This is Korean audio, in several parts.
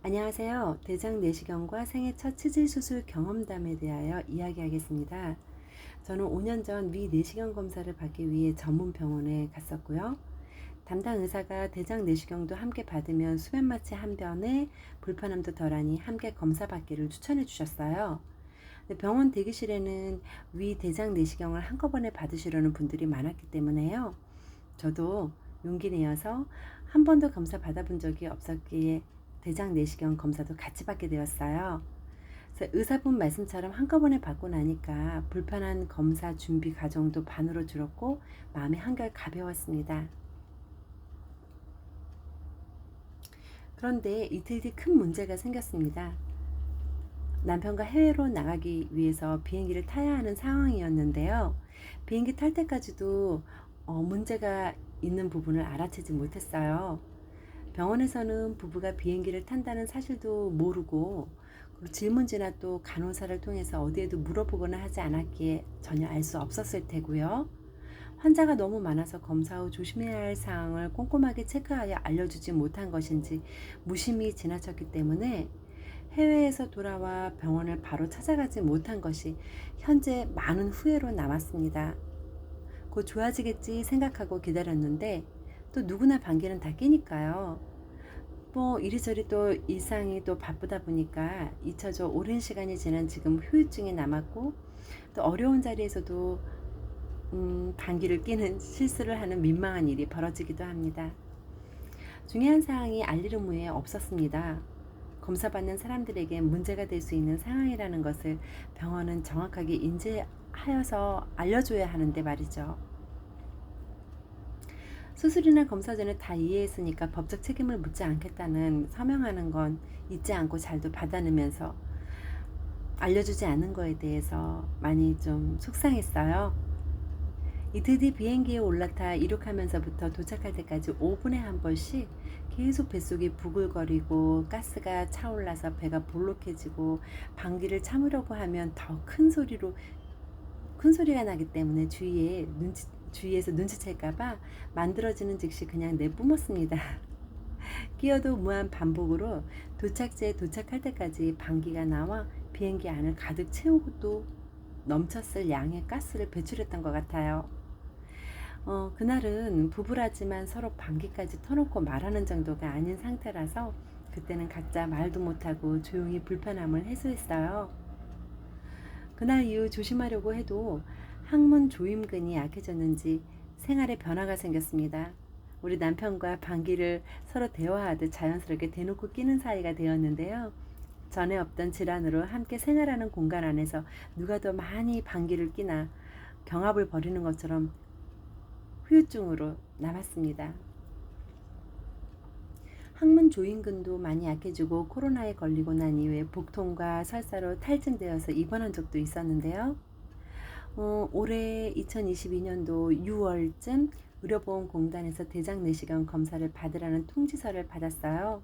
안녕하세요. 대장 내시경과 생애 첫 치질 수술 경험담에 대하여 이야기하겠습니다. 저는 5년 전 위 내시경 검사를 받기 위해 전문 병원에 갔었고요. 담당 의사가 대장 내시경도 함께 받으면 수면 마취 한 변에 불편함도 덜하니 함께 검사 받기를 추천해 주셨어요. 병원 대기실에는 위 대장 내시경을 한꺼번에 받으시려는 분들이 많았기 때문에요. 저도 용기 내어서 한 번도 검사 받아본 적이 없었기에 대장 내시경 검사도 같이 받게 되었어요. 그래서 의사분 말씀처럼 한꺼번에 받고 나니까 불편한 검사 준비 과정도 반으로 줄었고 마음이 한결 가벼웠습니다. 그런데 이틀 뒤 큰 문제가 생겼습니다. 남편과 해외로 나가기 위해서 비행기를 타야 하는 상황이었는데요. 비행기 탈 때까지도 문제가 있는 부분을 알아채지 못했어요. 병원에서는 부부가 비행기를 탄다는 사실도 모르고 질문지나 또 간호사를 통해서 어디에도 물어보거나 하지 않았기에 전혀 알 수 없었을 테고요. 환자가 너무 많아서 검사 후 조심해야 할 사항을 꼼꼼하게 체크하여 알려주지 못한 것인지 무심히 지나쳤기 때문에 해외에서 돌아와 병원을 바로 찾아가지 못한 것이 현재 많은 후회로 남았습니다. 곧 좋아지겠지 생각하고 기다렸는데 또 누구나 방귀는 다 끼니까요. 이리저리 또 일상이 또 바쁘다 보니까 잊혀져 오랜 시간이 지난 지금 후유증이 남았고 또 어려운 자리에서도 방귀를 뀌는 실수를 하는 민망한 일이 벌어지기도 합니다. 중요한 사항이 알릴 의무에 없었습니다. 검사받는 사람들에게 문제가 될 수 있는 상황이라는 것을 병원은 정확하게 인지하여서 알려줘야 하는데 말이죠. 수술이나 검사 전에 다 이해했으니까 법적 책임을 묻지 않겠다는 서명하는 건 잊지 않고 잘도 받아내면서 알려주지 않은 거에 대해서 많이 좀 속상했어요. 이틀 뒤 비행기에 올라타 이륙하면서부터 도착할 때까지 5분에 한 번씩 계속 뱃속이 부글거리고 가스가 차올라서 배가 볼록해지고 방귀를 참으려고 하면 더 큰 소리가 나기 때문에 주위에서 눈치챌까봐 만들어지는 즉시 그냥 내뿜었습니다. 끼어도 무한 반복으로 도착지에 도착할 때까지 방귀가 나와 비행기 안을 가득 채우고 또 넘쳤을 양의 가스를 배출했던 것 같아요. 그날은 부부라지만 서로 방귀까지 터놓고 말하는 정도가 아닌 상태라서 그때는 각자 말도 못하고 조용히 불편함을 해소했어요. 그날 이후 조심하려고 해도 항문 조임근이 약해졌는지 생활에 변화가 생겼습니다. 우리 남편과 방귀를 서로 대화하듯 자연스럽게 대놓고 끼는 사이가 되었는데요. 전에 없던 질환으로 함께 생활하는 공간 안에서 누가 더 많이 방귀를 끼나 경합을 벌이는 것처럼 후유증으로 남았습니다. 항문 조임근도 많이 약해지고 코로나에 걸리고 난 이후에 복통과 설사로 탈진되어서 입원한 적도 있었는데요. 올해 2022년도 6월쯤 의료보험공단에서 대장내시경 검사를 받으라는 통지서를 받았어요.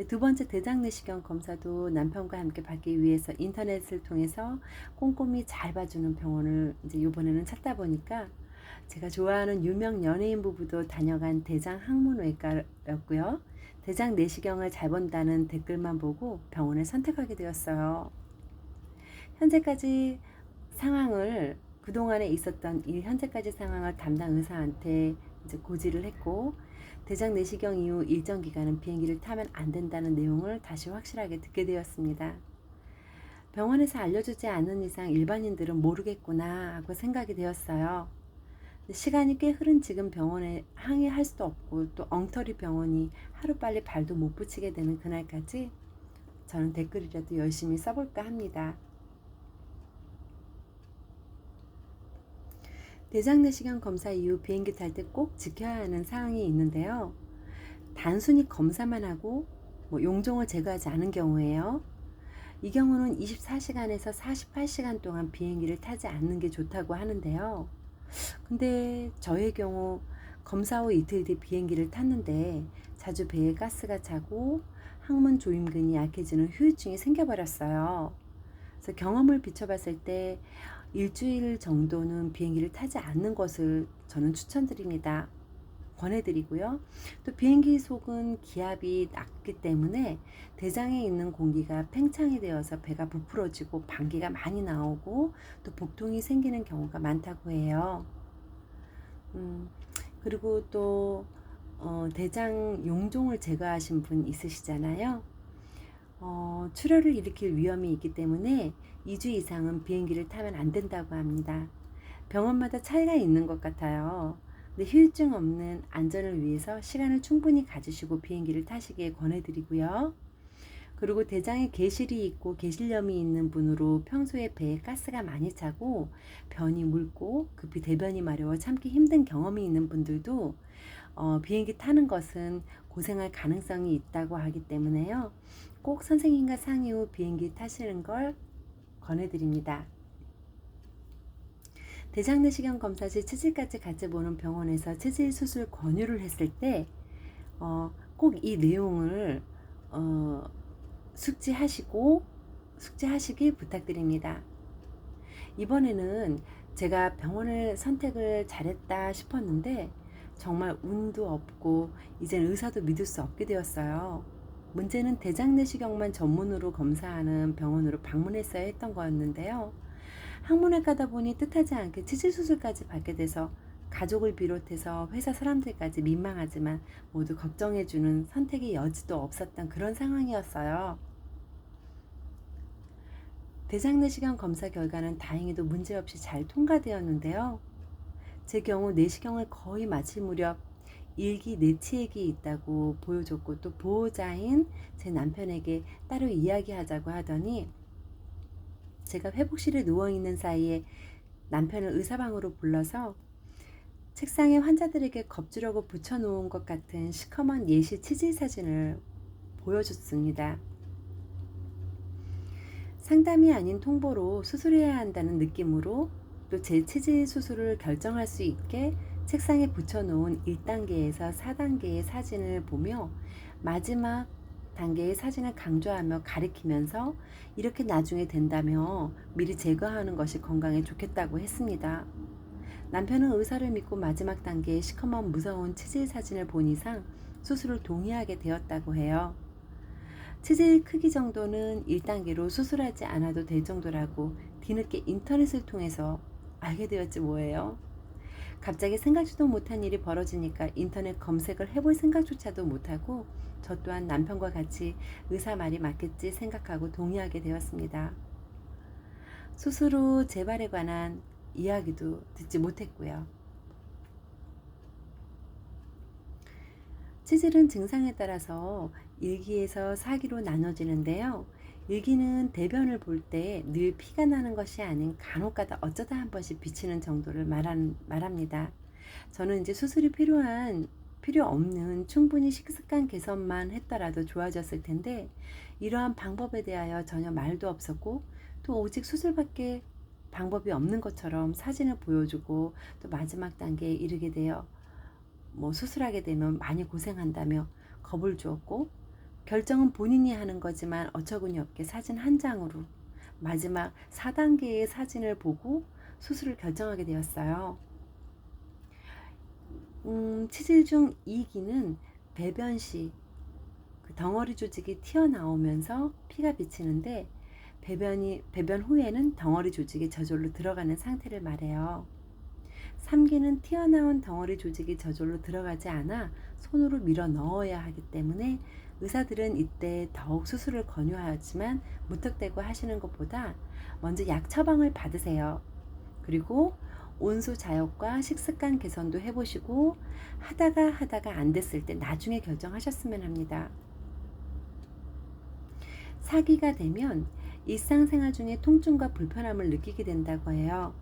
두 번째 대장내시경 검사도 남편과 함께 받기 위해서 인터넷을 통해서 꼼꼼히 잘 봐주는 병원을 이제 이번에는 찾다 보니까 제가 좋아하는 유명 연예인 부부도 다녀간 대장 항문외과였고요. 대장 내시경을 잘 본다는 댓글만 보고 병원을 선택하게 되었어요. 현재까지 상황을 그동안에 있었던 현재까지 상황을 담당 의사한테 이제 고지를 했고 대장 내시경 이후 일정 기간은 비행기를 타면 안 된다는 내용을 다시 확실하게 듣게 되었습니다. 병원에서 알려주지 않은 이상 일반인들은 모르겠구나 하고 생각이 되었어요. 시간이 꽤 흐른 지금 병원에 항의할 수도 없고 또 엉터리 병원이 하루빨리 발도 못 붙이게 되는 그날까지 저는 댓글이라도 열심히 써볼까 합니다. 대장내시경 검사 이후 비행기 탈 때 꼭 지켜야 하는 사항이 있는데요. 단순히 검사만 하고 용종을 제거하지 않은 경우에요. 이 경우는 24시간에서 48시간 동안 비행기를 타지 않는 게 좋다고 하는데요. 근데 저의 경우 검사 후 이틀 뒤 비행기를 탔는데 자주 배에 가스가 차고 항문 조임근이 약해지는 후유증이 생겨버렸어요. 그래서 경험을 비춰봤을 때 일주일 정도는 비행기를 타지 않는 것을 저는 추천드립니다. 권해드리고요. 또 비행기 속은 기압이 낮기 때문에 대장에 있는 공기가 팽창이 되어서 배가 부풀어지고 방귀가 많이 나오고 또 복통이 생기는 경우가 많다고 해요. 그리고 또 대장 용종을 제거하신 분 있으시잖아요. 출혈을 일으킬 위험이 있기 때문에 2주 이상은 비행기를 타면 안 된다고 합니다. 병원마다 차이가 있는 것 같아요. 근데 후유증 없는 안전을 위해서 시간을 충분히 가지시고 비행기를 타시길 권해드리고요. 그리고 대장에 개실이 있고 개실염이 있는 분으로 평소에 배에 가스가 많이 차고 변이 묽고 급히 대변이 마려워 참기 힘든 경험이 있는 분들도 비행기 타는 것은 고생할 가능성이 있다고 하기 때문에요. 꼭 선생님과 상의 후 비행기 타시는 걸 권해드립니다. 대장 내시경 검사 시 치질까지 같이 보는 병원에서 치질 수술 권유를 했을 때 꼭 이 내용을 숙지하시길 부탁드립니다. 이번에는 제가 병원을 선택을 잘했다 싶었는데 정말 운도 없고 이젠 의사도 믿을 수 없게 되었어요. 문제는 대장 내시경만 전문으로 검사하는 병원으로 방문했어야 했던 거였는데요. 항문에 가다 보니 뜻하지 않게 치질 수술까지 받게 돼서 가족을 비롯해서 회사 사람들까지 민망하지만 모두 걱정해주는 선택의 여지도 없었던 그런 상황이었어요. 대장 내시경 검사 결과는 다행히도 문제없이 잘 통과되었는데요. 제 경우 내시경을 거의 마칠 무렵 일기 내치액이 있다고 보여줬고 또 보호자인 제 남편에게 따로 이야기하자고 하더니 제가 회복실에 누워있는 사이에 남편을 의사방으로 불러서 책상에 환자들에게 겁주려고 붙여놓은 것 같은 시커먼 예시 치질 사진을 보여줬습니다. 상담이 아닌 통보로 수술해야 한다는 느낌으로 또 제 치질 수술을 결정할 수 있게 책상에 붙여놓은 1단계에서 4단계의 사진을 보며 마지막 단계의 사진을 강조하며 가리키면서 이렇게 나중에 된다며 미리 제거하는 것이 건강에 좋겠다고 했습니다. 남편은 의사를 믿고 마지막 단계의 시커먼 무서운 치질 사진을 본 이상 수술을 동의하게 되었다고 해요. 치질 크기 정도는 1단계로 수술하지 않아도 될 정도라고 뒤늦게 인터넷을 통해서 알게 되었지 뭐예요. 갑자기 생각지도 못한 일이 벌어지니까 인터넷 검색을 해볼 생각조차도 못하고 저 또한 남편과 같이 의사 말이 맞겠지 생각하고 동의하게 되었습니다. 수술 후 재발에 관한 이야기도 듣지 못했고요. 치질은 증상에 따라서 1기에서 4기로 나눠지는데요. 1기는 대변을 볼 때 늘 피가 나는 것이 아닌 간혹가다 어쩌다 한 번씩 비치는 정도를 말합니다. 저는 이제 수술이 필요 없는 충분히 식습관 개선만 했더라도 좋아졌을 텐데 이러한 방법에 대하여 전혀 말도 없었고 또 오직 수술밖에 방법이 없는 것처럼 사진을 보여주고 또 마지막 단계에 이르게 되어 수술하게 되면 많이 고생한다며 겁을 주었고 결정은 본인이 하는 거지만 어처구니 없게 사진 한 장으로 마지막 4단계의 사진을 보고 수술을 결정하게 되었어요. 치질 중 2기는 배변 시 그 덩어리 조직이 튀어나오면서 피가 비치는데 배변 후에는 덩어리 조직이 저절로 들어가는 상태를 말해요. 3기는 튀어나온 덩어리 조직이 저절로 들어가지 않아 손으로 밀어 넣어야 하기 때문에 의사들은 이때 더욱 수술을 권유하지만 무턱대고 하시는 것보다 먼저 약 처방을 받으세요. 그리고 온수 자욕과 식습관 개선도 해보시고 하다가 안 됐을 때 나중에 결정하셨으면 합니다. 4기가 되면 일상생활 중에 통증과 불편함을 느끼게 된다고 해요.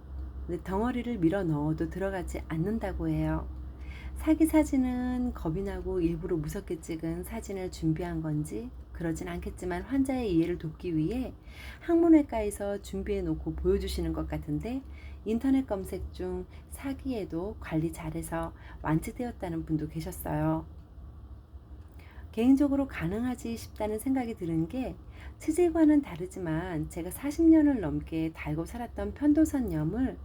근데 덩어리를 밀어 넣어도 들어가지 않는다고 해요. 4기 사진은 겁이 나고 일부러 무섭게 찍은 사진을 준비한 건지 그러진 않겠지만 환자의 이해를 돕기 위해 항문외과에서 준비해 놓고 보여주시는 것 같은데 인터넷 검색 중 4기에도 관리 잘해서 완치되었다는 분도 계셨어요. 개인적으로 가능하지 싶다는 생각이 드는 게 치질과는 다르지만 제가 40년을 넘게 달고 살았던 편도선염을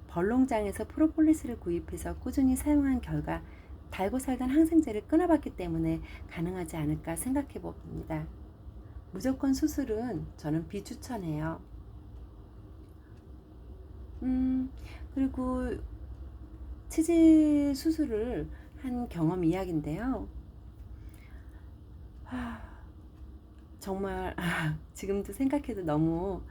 벌롱장에서 프로폴리스를 구입해서 꾸준히 사용한 결과 달고 살던 항생제를 끊어봤기 때문에 가능하지 않을까 생각해 봅니다. 무조건 수술은 저는 비추천해요. 그리고 치질 수술을 한 경험 이야기인데요. 정말 지금도 생각해도 너무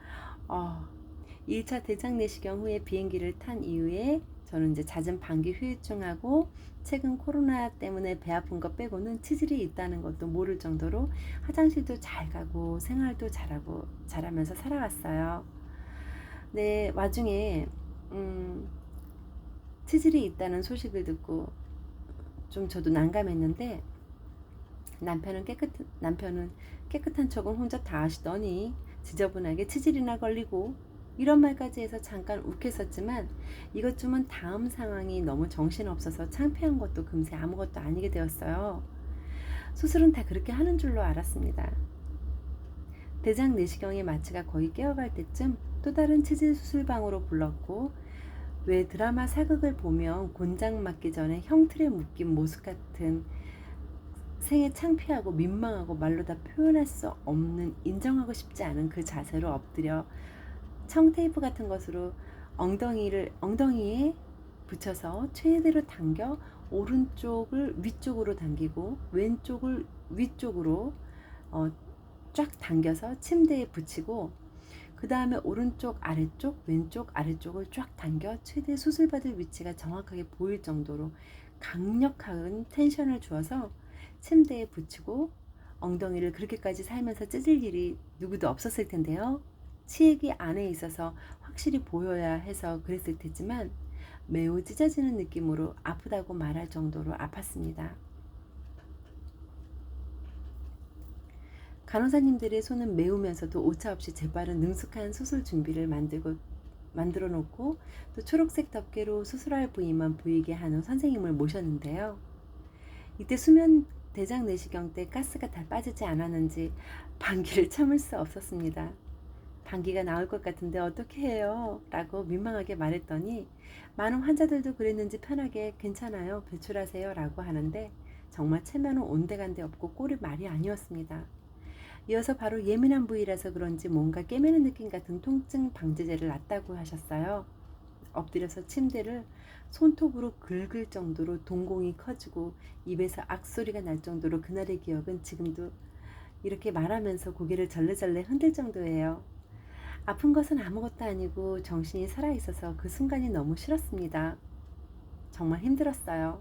1차 대장 내시경 후에 비행기를 탄 이후에 저는 이제 잦은 방귀 후유증하고 최근 코로나 때문에 배 아픈 것 빼고는 치질이 있다는 것도 모를 정도로 화장실도 잘 가고 생활도 잘하면서 살아왔어요. 네, 와중에 치질이 있다는 소식을 듣고 좀 저도 난감했는데 남편은 깨끗한 척은 혼자 다 하시더니 지저분하게 치질이나 걸리고 이런 말까지 해서 잠깐 욱했었지만 이것쯤은 다음 상황이 너무 정신없어서 창피한 것도 금세 아무것도 아니게 되었어요. 수술은 다 그렇게 하는 줄로 알았습니다. 대장 내시경의 마취가 거의 깨어갈 때쯤 또 다른 치질 수술방으로 불렀고, 왜 드라마 사극을 보면 곤장 맞기 전에 형틀에 묶인 모습 같은 생애 창피하고 민망하고 말로 다 표현할 수 없는, 인정하고 싶지 않은 그 자세로 엎드려 청테이프 같은 것으로 엉덩이에 붙여서 최대로 당겨 오른쪽을 위쪽으로 당기고 왼쪽을 위쪽으로 쫙 당겨서 침대에 붙이고, 그 다음에 오른쪽 아래쪽 왼쪽 아래쪽을 쫙 당겨 최대 수술받을 위치가 정확하게 보일 정도로 강력한 텐션을 주어서 침대에 붙이고, 엉덩이를 그렇게까지 살면서 찢을 일이 누구도 없었을 텐데요. 치액이 안에 있어서 확실히 보여야 해서 그랬을 테지만 매우 찢어지는 느낌으로 아프다고 말할 정도로 아팠습니다. 간호사님들의 손은 매우면서도 오차없이 재빠른 능숙한 수술 준비를 만들어 놓고, 또 초록색 덮개로 수술할 부위만 보이게 하는 선생님을 모셨는데요. 이때 수면 대장 내시경 때 가스가 다 빠지지 않았는지 방귀를 참을 수 없었습니다. 방귀가 나올 것 같은데 어떻게 해요? 라고 민망하게 말했더니 많은 환자들도 그랬는지 편하게 괜찮아요, 배출하세요 라고 하는데 정말 체면은 온데간데 없고 꼴이 말이 아니었습니다. 이어서 바로 예민한 부위라서 그런지 뭔가 꿰매는 느낌 같은 통증 방지제를 놨다고 하셨어요. 엎드려서 침대를 손톱으로 긁을 정도로 동공이 커지고 입에서 악소리가 날 정도로 그날의 기억은 지금도 이렇게 말하면서 고개를 절레절레 흔들 정도예요. 아픈 것은 아무것도 아니고 정신이 살아있어서 그 순간이 너무 싫었습니다. 정말 힘들었어요.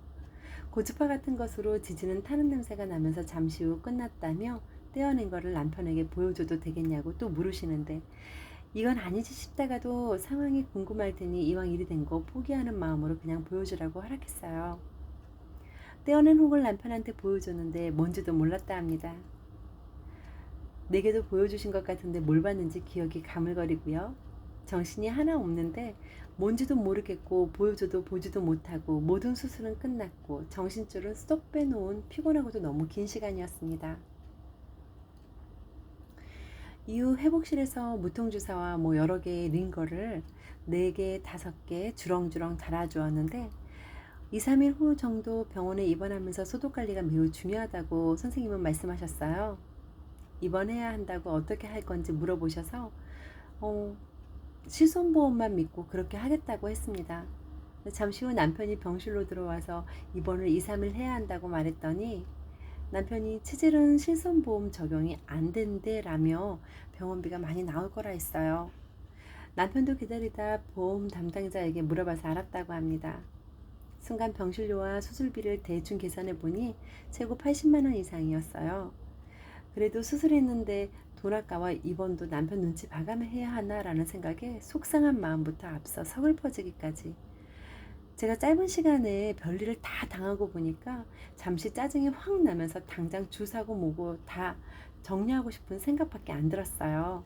고주파 같은 것으로 지지는 타는 냄새가 나면서 잠시 후 끝났다며 떼어낸 거를 남편에게 보여줘도 되겠냐고 또 물으시는데, 이건 아니지 싶다가도 상황이 궁금할 테니 이왕 일이 된 거 포기하는 마음으로 그냥 보여주라고 허락했어요. 떼어낸 혹을 남편한테 보여줬는데 뭔지도 몰랐다 합니다. 내게도 보여주신 것 같은데 뭘 봤는지 기억이 가물거리고요. 정신이 하나 없는데 뭔지도 모르겠고 보여줘도 보지도 못하고 모든 수술은 끝났고 정신줄은 쏙 빼놓은 피곤하고도 너무 긴 시간이었습니다. 이후 회복실에서 무통주사와 여러 개의 링거를 4개, 5개 주렁주렁 달아주었는데 2, 3일 후 정도 병원에 입원하면서 소독관리가 매우 중요하다고 선생님은 말씀하셨어요. 입원해야 한다고 어떻게 할 건지 물어보셔서 실손보험만 믿고 그렇게 하겠다고 했습니다. 잠시 후 남편이 병실로 들어와서 입원을 2, 3일 해야 한다고 말했더니 남편이 치질은 실손보험 적용이 안 된대라며 병원비가 많이 나올 거라 했어요. 남편도 기다리다 보험 담당자에게 물어봐서 알았다고 합니다. 순간 병실료와 수술비를 대충 계산해 보니 최고 80만 원 이상이었어요. 그래도 수술했는데 돈 아까워 입원도 남편 눈치 봐가며 해야 하나라는 생각에 속상한 마음부터 앞서 서글퍼지기까지. 제가 짧은 시간에 별일을 다 당하고 보니까 잠시 짜증이 확 나면서 당장 주사고 뭐고 다 정리하고 싶은 생각밖에 안 들었어요.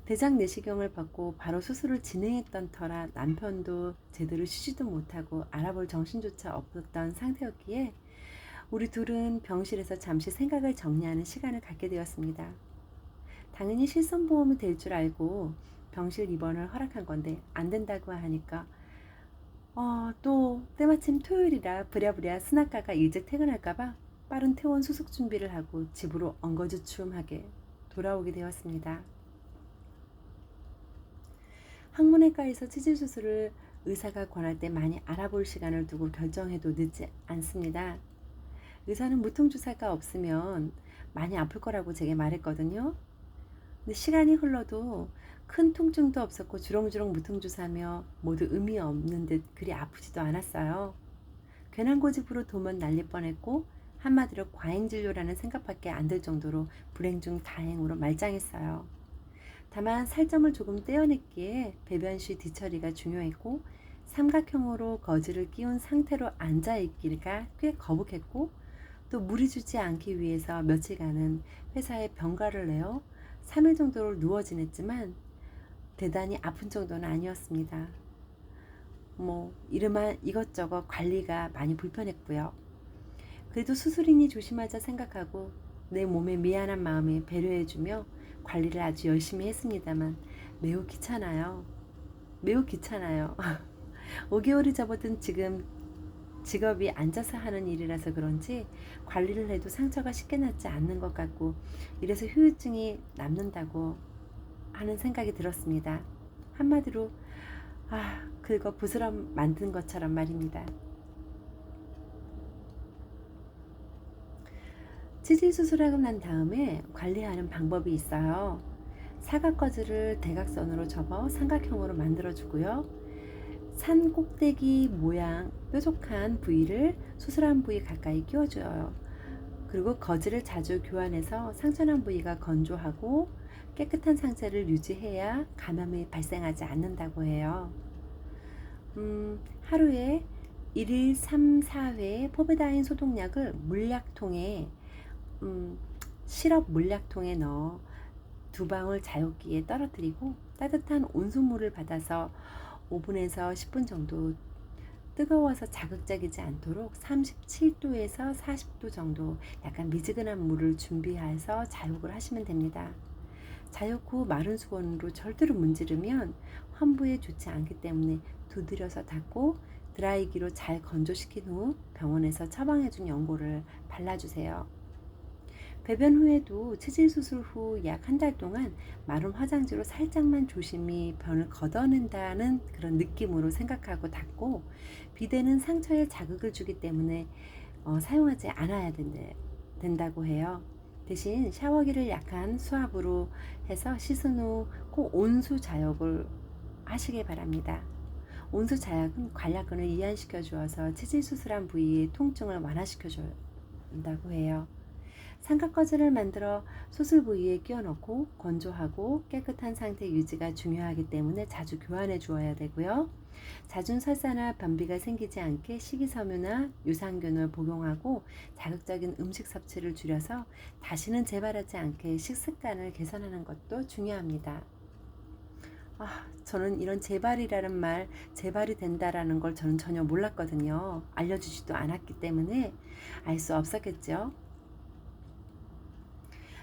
대장 내시경을 받고 바로 수술을 진행했던 터라 남편도 제대로 쉬지도 못하고 알아볼 정신조차 없었던 상태였기에 우리 둘은 병실에서 잠시 생각을 정리하는 시간을 갖게 되었습니다. 당연히 실손보험이 될 줄 알고 병실 입원을 허락한 건데 안 된다고 하니까 또 때마침 토요일이라 부랴부랴 스나카가 일찍 퇴근할까봐 빠른 퇴원 수속 준비를 하고 집으로 엉거주춤하게 돌아오게 되었습니다. 항문외과에서 치질 수술을 의사가 권할 때 많이 알아볼 시간을 두고 결정해도 늦지 않습니다. 의사는 무통주사가 없으면 많이 아플 거라고 제게 말했거든요. 근데 시간이 흘러도 큰 통증도 없었고 주렁주렁 무통주사며 모두 의미 없는 듯 그리 아프지도 않았어요. 괜한 고집으로 도면 날릴 뻔했고 한마디로 과잉진료라는 생각밖에 안 들 정도로 불행 중 다행으로 말짱했어요. 다만 살점을 조금 떼어냈기에 배변 시 뒤처리가 중요했고 삼각형으로 거즈를 끼운 상태로 앉아있기가 꽤 거북했고 또 무리 주지 않기 위해서 며칠간은 회사에 병가를 내어 3일 정도를 누워 지냈지만 대단히 아픈 정도는 아니었습니다. 이름한 이것저것 관리가 많이 불편했고요. 그래도 수술이니 조심하자 생각하고 내 몸에 미안한 마음에 배려해주며 관리를 아주 열심히 했습니다만 매우 귀찮아요. 매우 귀찮아요. 5개월이 접어든 지금 직업이 앉아서 하는 일이라서 그런지 관리를 해도 상처가 쉽게 낫지 않는 것 같고 이래서 후유증이 남는다고 하는 생각이 들었습니다. 한마디로 긁어 부스럼 만든 것처럼 말입니다. 치질 수술하고 난 다음에 관리하는 방법이 있어요. 사각거즈를 대각선으로 접어 삼각형으로 만들어 주고요. 산 꼭대기 모양 뾰족한 부위를 수술한 부위 가까이 끼워줘요. 그리고 거즈를 자주 교환해서 상처난 부위가 건조하고 깨끗한 상태를 유지해야 감염이 발생하지 않는다고 해요. 하루에 1일 3, 4회 포베다인 소독약을 물약통에 시럽 물약통에 넣어 2방울 자욕기에 떨어뜨리고 따뜻한 온수물을 받아서 5분에서 10분 정도 뜨거워서 자극적이지 않도록 37도에서 40도 정도 약간 미지근한 물을 준비해서 자욕을 하시면 됩니다. 자욕 후 마른 수건으로 절대로 문지르면 환부에 좋지 않기 때문에 두드려서 닦고 드라이기로 잘 건조시킨 후 병원에서 처방해준 연고를 발라주세요. 배변 후에도 치질 수술 후 약 한 달 동안 마른 화장지로 살짝만 조심히 변을 걷어낸다는 그런 느낌으로 생각하고 닦고 비데는 상처에 자극을 주기 때문에 사용하지 않아야 된다고 해요. 대신 샤워기를 약한 수압으로 해서 씻은 후 꼭 온수 자욕을 하시기 바랍니다. 온수 자욕은 관략근을 이완시켜 주어서 치질 수술한 부위의 통증을 완화시켜 준다고 해요. 삼각거즈를 만들어 수술 부위에 끼워 넣고 건조하고 깨끗한 상태 유지가 중요하기 때문에 자주 교환해 주어야 되고요. 잦은 설사나 변비가 생기지 않게 식이섬유나 유산균을 복용하고 자극적인 음식 섭취를 줄여서 다시는 재발하지 않게 식습관을 개선하는 것도 중요합니다. 저는 이런 재발이라는 말, 재발이 된다라는 걸 저는 전혀 몰랐거든요. 알려주지도 않았기 때문에 알 수 없었겠죠.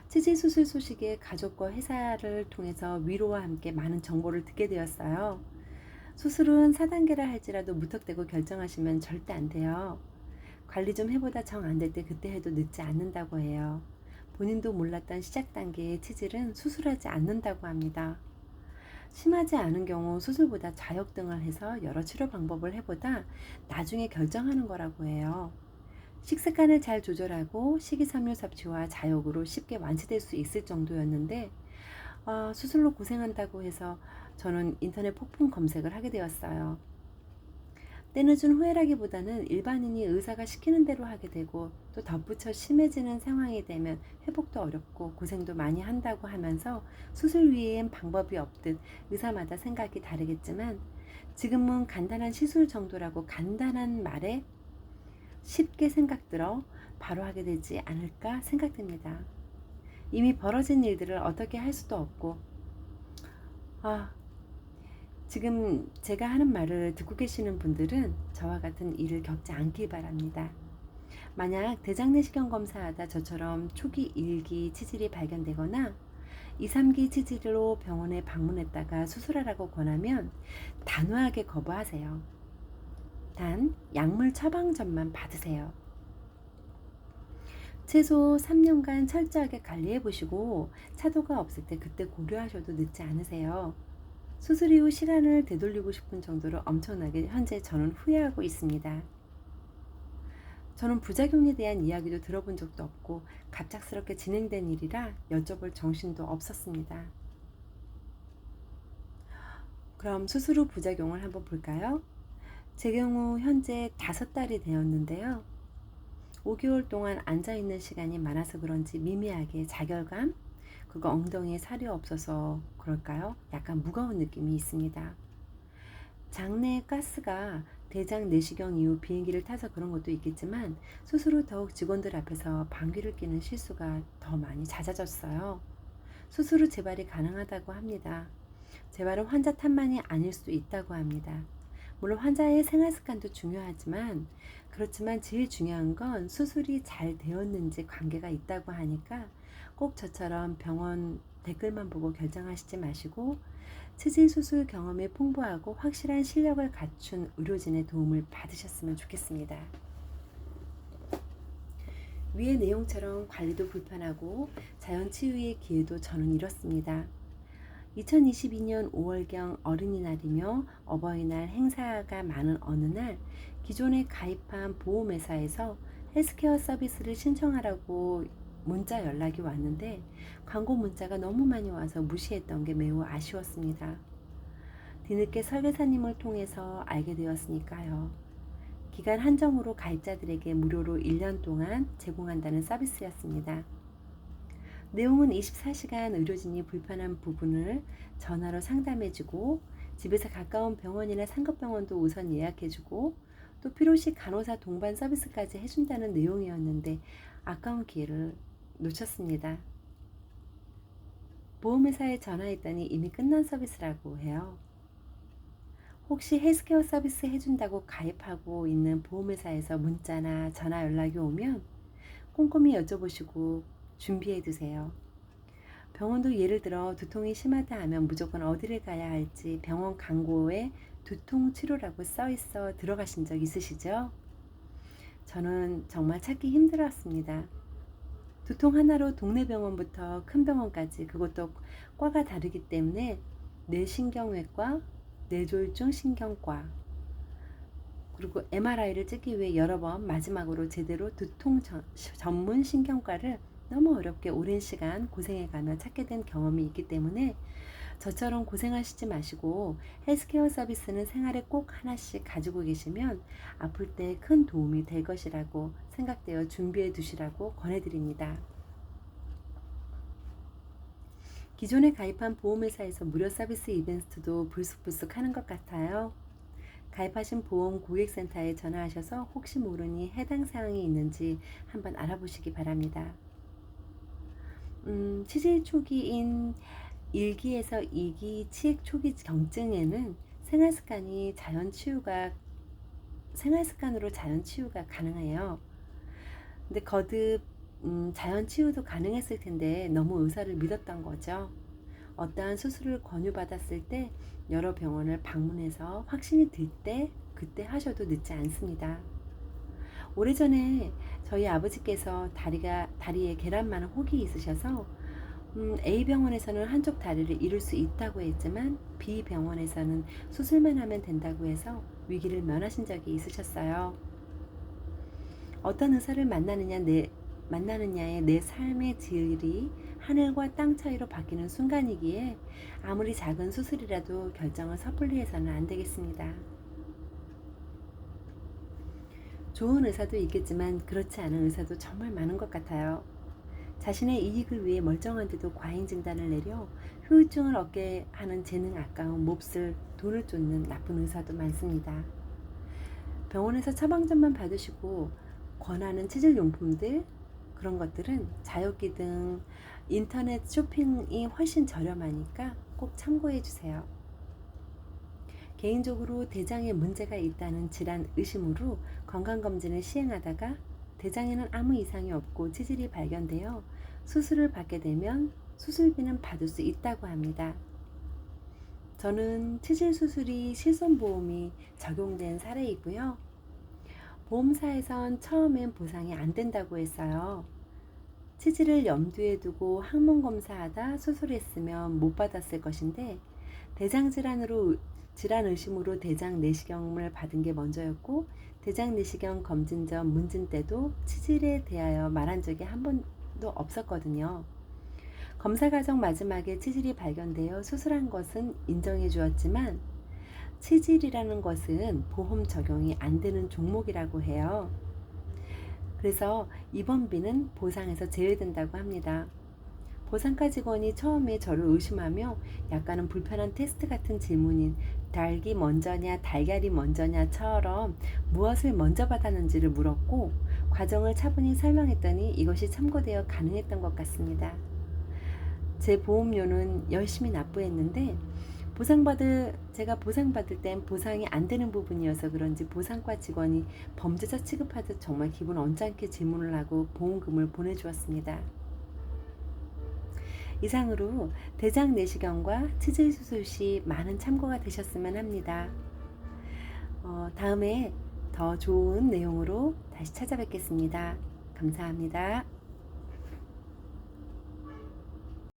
치질 수술 소식에 가족과 회사를 통해서 위로와 함께 많은 정보를 듣게 되었어요. 수술은 4단계라 할지라도 무턱대고 결정하시면 절대 안 돼요. 관리 좀 해보다 정 안 될 때 그때 해도 늦지 않는다고 해요. 본인도 몰랐던 시작 단계의 치질은 수술하지 않는다고 합니다. 심하지 않은 경우 수술보다 자욕 등을 해서 여러 치료 방법을 해보다 나중에 결정하는 거라고 해요. 식습관을 잘 조절하고 식이섬유 섭취와 자욕으로 쉽게 완치될 수 있을 정도였는데 수술로 고생한다고 해서 저는 인터넷 폭풍 검색을 하게 되었어요. 때늦은 후회라기보다는 일반인이 의사가 시키는 대로 하게 되고 또 덧붙여 심해지는 상황이 되면 회복도 어렵고 고생도 많이 한다고 하면서 수술 위엔 방법이 없듯 의사마다 생각이 다르겠지만 지금은 간단한 시술 정도라고 간단한 말에 쉽게 생각들어 바로 하게 되지 않을까 생각됩니다. 이미 벌어진 일들을 어떻게 할 수도 없고 지금 제가 하는 말을 듣고 계시는 분들은 저와 같은 일을 겪지 않길 바랍니다. 만약 대장내시경 검사하다 저처럼 초기 1기 치질이 발견되거나 2, 3기 치질로 병원에 방문했다가 수술하라고 권하면 단호하게 거부하세요. 단 약물 처방전만 받으세요. 최소 3년간 철저하게 관리해 보시고 차도가 없을 때 그때 고려하셔도 늦지 않으세요. 수술 이후 시간을 되돌리고 싶은 정도로 엄청나게 현재 저는 후회하고 있습니다. 저는 부작용에 대한 이야기도 들어본 적도 없고 갑작스럽게 진행된 일이라 여쭤볼 정신도 없었습니다. 그럼 수술 후 부작용을 한번 볼까요? 제 경우 현재 5달이 되었는데요. 5개월 동안 앉아있는 시간이 많아서 그런지 미미하게 자결감, 그리고 엉덩이에 살이 없어서 그럴까요? 약간 무거운 느낌이 있습니다. 장내 가스가 대장 내시경 이후 비행기를 타서 그런 것도 있겠지만 수술 후 더욱 직원들 앞에서 방귀를 뀌는 실수가 더 많이 잦아졌어요. 수술 후 재발이 가능하다고 합니다. 재발은 환자 탓만이 아닐 수도 있다고 합니다. 물론 환자의 생활 습관도 중요하지만 그렇지만 제일 중요한 건 수술이 잘 되었는지 관계가 있다고 하니까 꼭 저처럼 병원 댓글만 보고 결정하시지 마시고 치질 수술 경험이 풍부하고 확실한 실력을 갖춘 의료진의 도움을 받으셨으면 좋겠습니다. 위의 내용처럼 관리도 불편하고 자연 치유의 기회도 저는 잃었습니다. 2022년 5월경 어린이날이며 어버이날 행사가 많은 어느 날 기존에 가입한 보험회사에서 헬스케어 서비스를 신청하라고 문자 연락이 왔는데 광고 문자가 너무 많이 와서 무시했던 게 매우 아쉬웠습니다. 뒤늦게 설계사님을 통해서 알게 되었으니까요. 기간 한정으로 가입자들에게 무료로 1년 동안 제공한다는 서비스였습니다. 내용은 24시간 의료진이 불편한 부분을 전화로 상담해주고 집에서 가까운 병원이나 상급병원도 우선 예약해주고 또 필요시 간호사 동반 서비스까지 해준다는 내용이었는데 아까운 기회를 놓쳤습니다. 보험회사에 전화했더니 이미 끝난 서비스라고 해요. 혹시 헬스케어 서비스 해준다고 가입하고 있는 보험회사에서 문자나 전화 연락이 오면 꼼꼼히 여쭤보시고 준비해 두세요. 병원도 예를 들어 두통이 심하다 하면 무조건 어디를 가야 할지 병원 광고에 두통 치료라고 써 있어 들어가신 적 있으시죠? 저는 정말 찾기 힘들었습니다. 두통 하나로 동네 병원부터 큰 병원까지 그것도 과가 다르기 때문에 뇌신경외과, 뇌졸중 신경과 그리고 MRI를 찍기 위해 여러 번 마지막으로 제대로 두통 전문 신경과를 너무 어렵게 오랜 시간 고생해가며 찾게 된 경험이 있기 때문에 저처럼 고생하시지 마시고 헬스케어 서비스는 생활에 꼭 하나씩 가지고 계시면 아플 때 큰 도움이 될 것이라고 생각되어 준비해 두시라고 권해드립니다. 기존에 가입한 보험회사에서 무료 서비스 이벤트도 불쑥불쑥 하는 것 같아요. 가입하신 보험 고객센터에 전화하셔서 혹시 모르니 해당 사항이 있는지 한번 알아보시기 바랍니다. 치질 초기인 1기에서 2기 치액 초기 경증에는 생활습관으로 자연 치유가 가능해요. 근데 거듭 자연 치유도 가능했을 텐데 너무 의사를 믿었던 거죠. 어떠한 수술을 권유받았을 때 여러 병원을 방문해서 확신이 들 때 그때 하셔도 늦지 않습니다. 오래전에 저희 아버지께서 다리에 계란 많은 혹이 있으셔서 A병원에서는 한쪽 다리를 잃을 수 있다고 했지만 B병원에서는 수술만 하면 된다고 해서 위기를 면하신 적이 있으셨어요. 어떤 의사를 만나느냐에 내 삶의 질이 하늘과 땅 차이로 바뀌는 순간이기에 아무리 작은 수술이라도 결정을 섣불리 해서는 안 되겠습니다. 좋은 의사도 있겠지만 그렇지 않은 의사도 정말 많은 것 같아요. 자신의 이익을 위해 멀쩡한데도 과잉 진단을 내려 후유증을 얻게 하는 재능 아까운 몹쓸 돈을 쫓는 나쁜 의사도 많습니다. 병원에서 처방전만 받으시고 권하는 치질용품들 그런 것들은 자유기 등 인터넷 쇼핑이 훨씬 저렴하니까 꼭 참고해 주세요. 개인적으로 대장에 문제가 있다는 질환 의심으로 건강검진을 시행하다가 대장에는 아무 이상이 없고 치질이 발견되어 수술을 받게 되면 수술비는 받을 수 있다고 합니다. 저는 치질 수술이 실손보험이 적용된 사례이고요. 보험사에선 처음엔 보상이 안 된다고 했어요. 치질을 염두에 두고 항문 검사하다 수술했으면 못 받았을 것인데 질환 의심으로 대장 내시경을 받은 게 먼저였고 대장 내시경 검진 전 문진 때도 치질에 대하여 말한 적이 한 번도 없었거든요. 검사 과정 마지막에 치질이 발견되어 수술한 것은 인정해 주었지만 치질이라는 것은 보험 적용이 안 되는 종목이라고 해요. 그래서 입원비는 보상에서 제외된다고 합니다. 보상과 직원이 처음에 저를 의심하며 약간은 불편한 테스트 같은 질문인 닭이 먼저냐 달걀이 먼저냐처럼 무엇을 먼저 받았는지를 물었고 과정을 차분히 설명했더니 이것이 참고되어 가능했던 것 같습니다. 제 보험료는 열심히 납부했는데 제가 보상받을 땐 보상이 안 되는 부분이어서 그런지 보상과 직원이 범죄자 취급하듯 정말 기분 언짢게 질문을 하고 보험금을 보내주었습니다. 이상으로 대장 내시경과 치질 수술 시 많은 참고가 되셨으면 합니다. 다음에 더 좋은 내용으로 다시 찾아뵙겠습니다. 감사합니다.